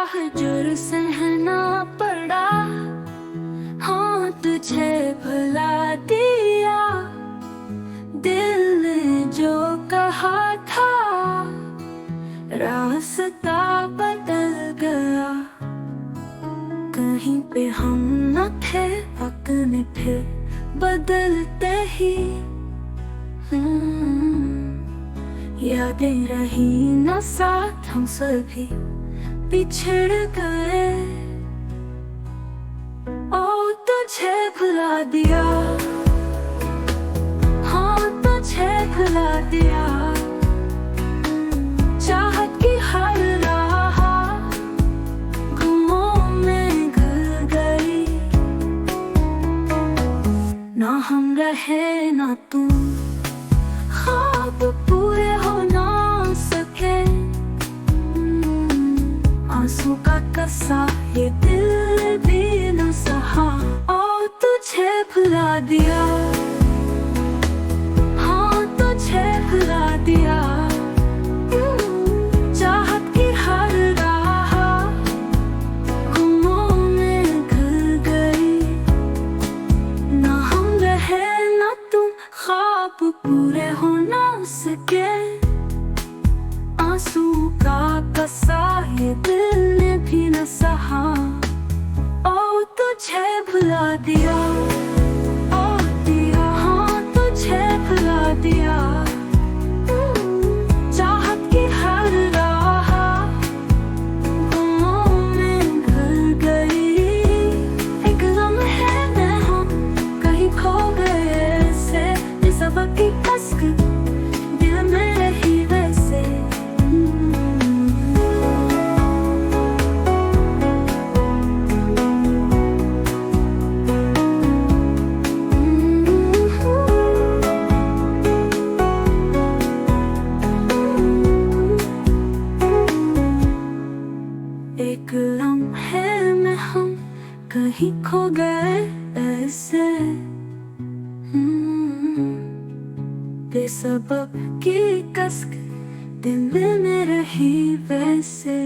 जुर सहना पड़ा। हाँ तुझे भुला दिया, दिल ने जो कहा था रास्ता बदल गया। कहीं पे हम न थे, वक्त ने फिर बदलते ही यादें रही न साथ, हम सभी बिछड़ गए। ओ तुझे भुला दिया, हाँ तुझे भुला दिया। चाहत की हर राह गमों में घुल गई। ना हम रहे ना तुम, ख्वाब पूरे हो ना सके। आंसू का कसा ये दिल भी न सहा। ओ तुझे भुला दिया, हाँ तुझे भुला दिया। चाहत की हर राह गमों में घुल गई। ना हम रहे ना तुम, ख्वाब पूरे हो ना सके। आंसू का कसा ये दिल ने भी न सहा। ओ तुझे भुला दिया, ओ दिया, हाँ तुझे भुला दिया। चाहत की हर राह गमों में घुल गई। एक लम्हे में हम कहीं खो गए से, इस सबक की कसक दिल में रही वैसे। एक लम्हे में हम कहीं खो गए ऐसे, बेसबब की कसक दिल में रही वैसे।